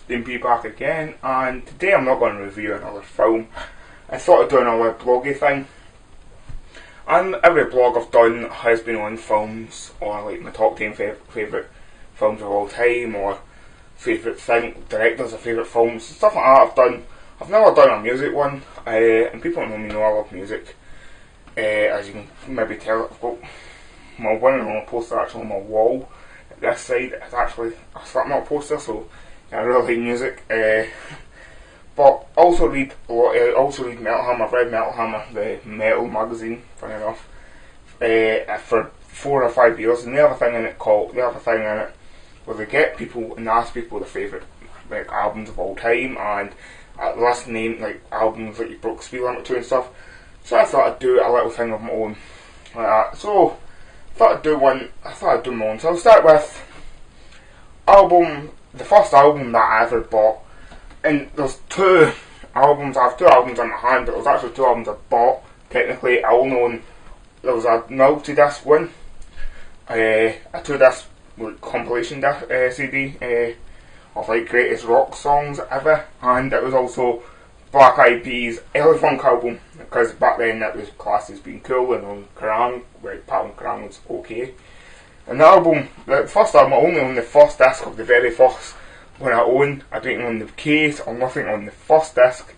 Stean back again, and today I'm not going to review another film. I thought I'd do another bloggy thing. And every blog I've done has been on films, or like my top 10 favourite films of all time, or favourite directors of favourite films, stuff like that I've never done a music one, and people that know me know I love music. As you can maybe tell, I've got my one and only poster actually on my wall. This side is actually a Slipknot poster, so I really like music. But also read a lot. Also read Metal Hammer. I've read Metal Hammer, the metal magazine, funny enough, for 4 or 5 years. And they have a thing in it where they get people and ask people their favourite like albums of all time, and last name like albums that you broke speed limit to and stuff. So I thought I'd do a little thing of my own like that. So I thought I'd do my own. So I'll start with the first album that I ever bought. And there's two albums. I have 2 albums in my hand, but there's actually 2 albums I bought. Technically, I only own. There was a multi-disc one, a 2-disc compilation CD of like greatest rock songs ever, and it was also Black Eyed Peas' Early Funk album, because back then it was classed as being cool, and on Kerrang, like Pat on Kerrang was okay. And the first album, I only own the first disc of the very first one I didn't own the case or nothing on the first disc,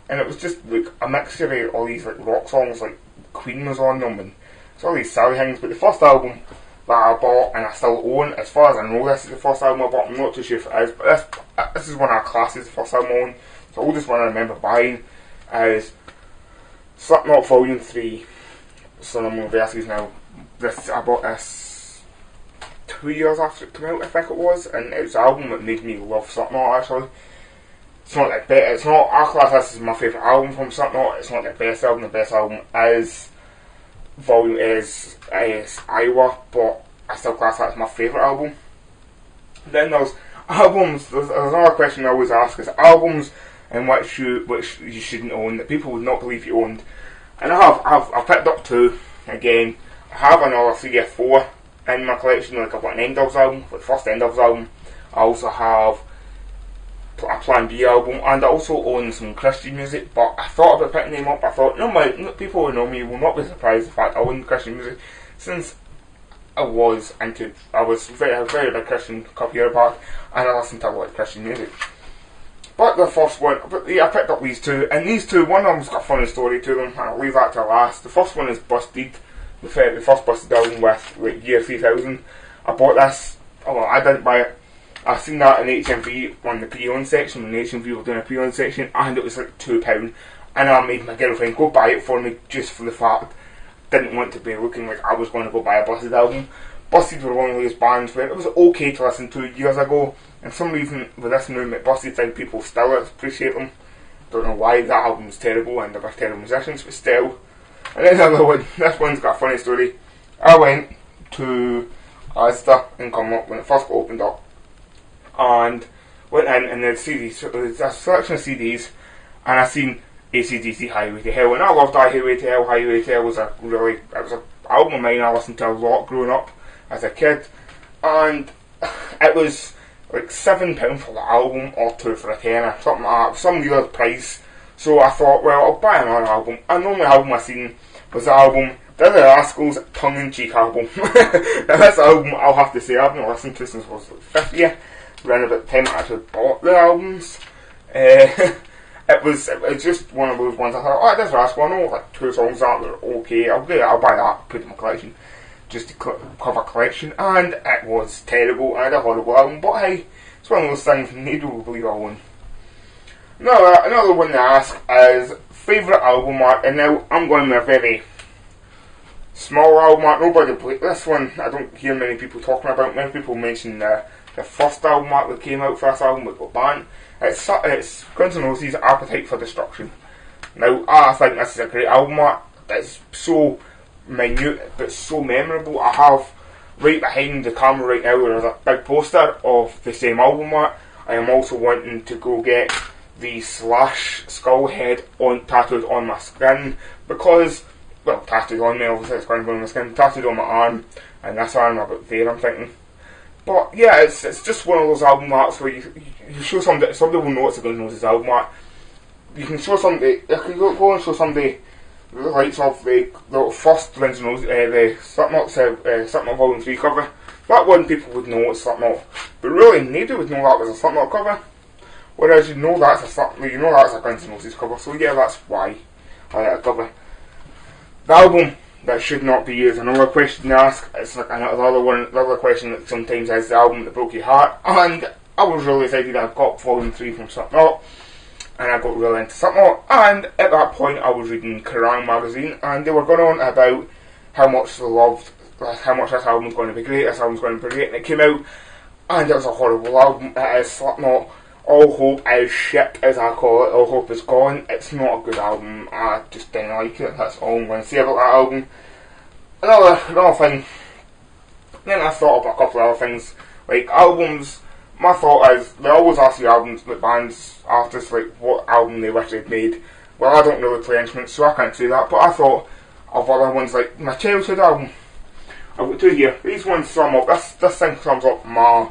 and it was just like a mixture of all these like rock songs, like Queen was on them, and it's all these silly things. But the first album that I bought and I still own, as far as I know, this is the first album I bought. I'm not too sure if it is, but this is one of our classes, the first album I own. The oldest one I remember buying is Slipknot Volume 3. So I'm on verses now. I bought this 2 years after it came out, I think it was, and it was an album that made me love Slipknot. Actually, it's not like it's not. I class this as my favourite album from Slipknot. It's not the best album. The best album is Iowa, but I still class that as my favourite album. Then there's albums. There's another question I always ask: is albums in which you shouldn't own, that people would not believe you owned. And I've picked up 2 again. I have another 3 or 4 in my collection. Like I've got an Enders album, the first Enders album. I also have a Plan B album, and I also own some Christian music. But I thought about picking them up. I thought, people who know me will not be surprised the fact I own Christian music, since I was very big Christian a couple years back, and I listened to a lot of Christian music. But the first one, I picked up these 2, and these 2, one of them's got a funny story to them, and I'll leave that to last. The first one is Busted, the first Busted album with like Year 3000. I bought this, I didn't buy it. I seen that in HMV on the pre-owned section, when HMV were doing a pre-owned section, and it was like £2, and I made my girlfriend go buy it for me, just for the fact I didn't want to be looking like I was going to go buy a Busted album. Busted were one of those bands where it was okay to listen to years ago, and for some reason with this movement, Busted think people still appreciate them. Don't know why. That album's terrible and they're terrible musicians, but still. And then another one, this one's got a funny story. I went to Asda in Cumnock when it first got opened up, and went in and there's CDs, there's a selection of CDs, and I seen AC/DC Highway to Hell, and I loved Highway to Hell. Highway to Hell was it was an album of mine I listened to a lot growing up as a kid, and it was like £7 for the album or 2 for a tenner, something like that, some weird price. So I thought, well, I'll buy another album. And the only album I seen was the album The Rascals tongue-in-cheek album. Now this album, I'll have to say, I've not listened to since I was like 50, around about the time I actually bought the albums. It was just one of those ones I thought, this Rascal, I know like 2 songs that were okay, I'll buy that, put it in my collection, just to cover collection, and it was terrible. I had a horrible album, but hey, it's one of those things nobody will believe I own. Another one to ask is favourite album art, and now I'm going with a very small album art. Nobody played this one. I don't hear many people talking about. Many people mention the first album art that came out for this album that got banned. It's Guns N' Roses' Appetite for Destruction. Now I think this is a great album art. It's so minute but so memorable. I have right behind the camera right now, there's a big poster of the same album art. I am also wanting to go get the Slash skull head tattooed on my skin, because, tattooed on me, obviously it's going on my skin, tattooed on my arm, and this arm about there, I'm thinking. But yeah, it's just one of those album arts where you show somebody will know it's a Guns N' Roses album art. You can show somebody, you can go and show somebody the likes of the first Guns N' Roses, the Slipknot Volume 3 cover. That one people would know it's Slipknot, but really nobody would know that was a Slipknot cover. Whereas you know that's a Guns N' Roses cover, so yeah, that's why I like a cover. The album that should not be used. Another question to ask. It's like another question that sometimes is the album that broke your heart. And I was really excited. I got Volume 3 from Slipknot, and I got really into Slipknot. And at that point, I was reading Kerrang! Magazine, and they were going on about how much they loved, how much this album was going to be great. This album's going to be great, and it came out, and it was a horrible album. It is Slipknot. All Hope is shit, as I call it. All Hope is Gone. It's not a good album. I just didn't like it. That's all I'm going to say about that album. Another thing. Then I thought about a couple of other things. Like albums, my thought is, they always ask the bands, artists, like what album they wish they'd made. Well, I don't really play instruments, so I can't say that. But I thought of other ones, like my childhood album. I've got two here. These ones sum up. This thing sums up my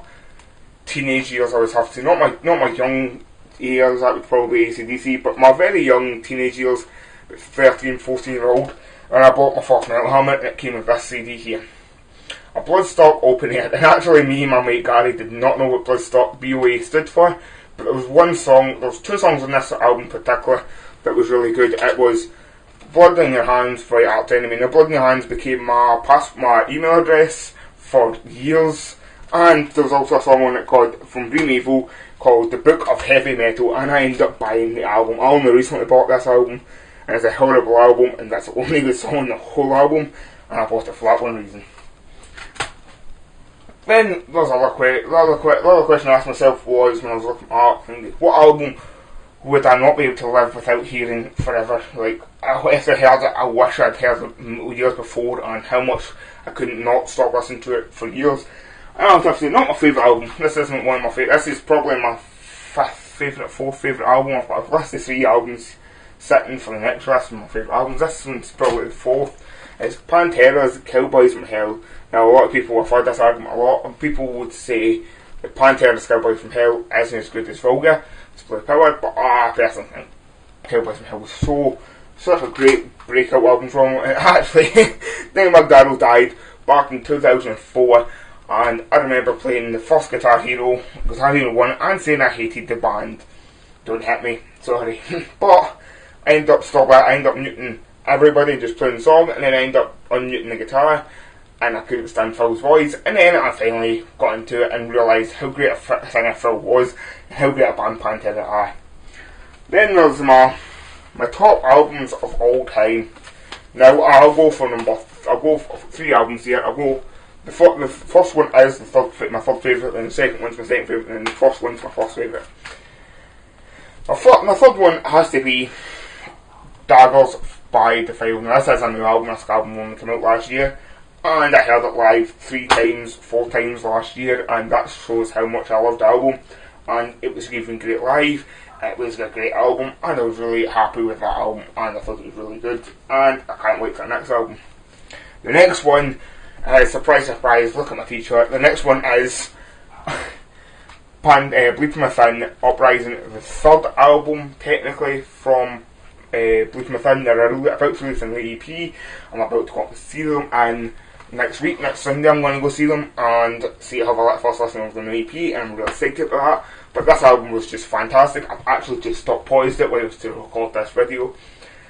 teenage years, I would have to. Not my young years, that would probably be AC/DC, but my very young teenage years, 13, 14-year-old, and I bought my first Metal Helmet, and it came with this CD here. A Bloodstock open air, and actually me and my mate Gary did not know what Bloodstock BOA stood for, but there was two songs on this album in particular that was really good. It was Blood in Your Hands by Arch Enemy. Now, Blood in Your Hands became my email address for years. And there was also a song on it from Dream Evil called The Book of Heavy Metal, and I ended up buying the album. I only recently bought this album, and it's a horrible album, and that's the only good song on the whole album, and I bought it for that one reason. Then there's the other question I asked myself was, when I was looking at art, what album would I not be able to live without hearing forever? Like, if I heard it, I wish I'd heard it years before, and how much I couldn't not stop listening to it for years. I don't have to say, not my favourite album. This isn't one of my favourite. This is probably my fourth favourite album. I've got a list of 3 albums sitting for the next list of my favourite albums. This one's probably the 4th. It's Pantera's Cowboys from Hell. Now, a lot of people have heard this argument a lot, and people would say that Pantera's Cowboys from Hell isn't as good as Vulgar, Split Power, but I personally think Cowboys from Hell was such a great breakout album from it. Actually, Dave McDowell died back in 2004. And I remember playing the first Guitar Hero 1, and saying I hated the band. Don't hit me, sorry. But I ended up muting everybody, just playing the song, and then I ended up unmuting the guitar, and I couldn't stand Phil's voice. And then I finally got into it and realised how great a singer Phil was, and how great a band Pantera are. Then there's my top albums of all time. Now I'll go for 3 albums here. The first one is my third favourite, and the second one's my second favourite, and the first one's my first favourite. My third one has to be Daggers by Defile. Now, this is a new album. This album only came out last year, and I heard it live 4 times last year, and that shows how much I loved the album. And it was even great live. It was a great album, and I was really happy with that album, and I thought it was really good, and I can't wait for the next album. The next one, surprise, surprise, look at my t-shirt. The next one is Bleed From Within, Uprising, the third album, technically, from Bleed From Within. They're about to release an EP. I'm about to go up and see them, and next Sunday, I'm going to go see them and have a first listen of the new EP, and I'm really excited about that. But this album was just fantastic. I've actually just stopped paused it while I was to record this video.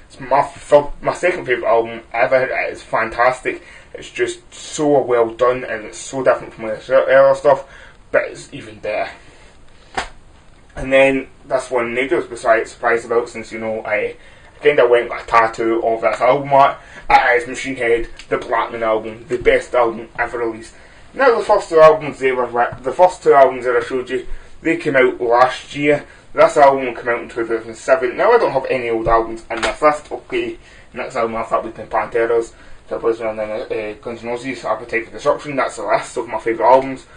It's my second favourite album ever. It is fantastic. It's just so well done, and it's so different from the earlier stuff, but it's even better. And then this one, nobody was surprised about, since I kind of went and got a tattoo of this album art. It is Machine Head, the Blackman album, the best album ever released. Now, the first two albums that I showed you, they came out last year. This album will come out in 2007. Now, I don't have any old albums in this list. Okay, next album I thought would be Pantera's, Cowboys and then Guns N' Roses, Appetite for Destruction. That's the list of my favourite albums.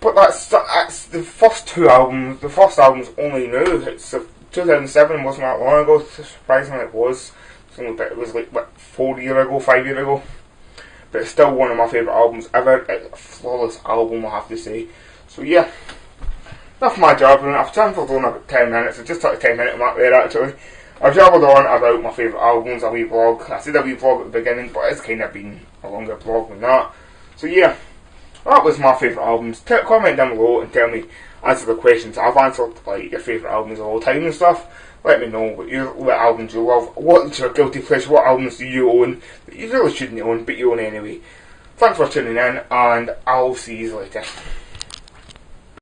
But that's the first two albums. The first album's only new. It's 2007, wasn't that long ago. Surprisingly, it was. It was like 5 years ago. but it's still one of my favourite albums ever. It's a flawless album, I have to say. So yeah, enough of my jabbering. I've travelled on about 10 minutes. I just took a 10-minute mark there actually. I've jabbered on about my favourite albums, a wee vlog. I said a wee vlog at the beginning, but it's kind of been a longer vlog than that. So yeah, that was my favourite albums. Comment down below and tell me, answer the questions I've answered, like your favourite albums of all time and stuff. Let me know what albums you love, what's your guilty pleasure, what albums do you own that you really shouldn't own, but you own anyway. Thanks for tuning in, and I'll see you later.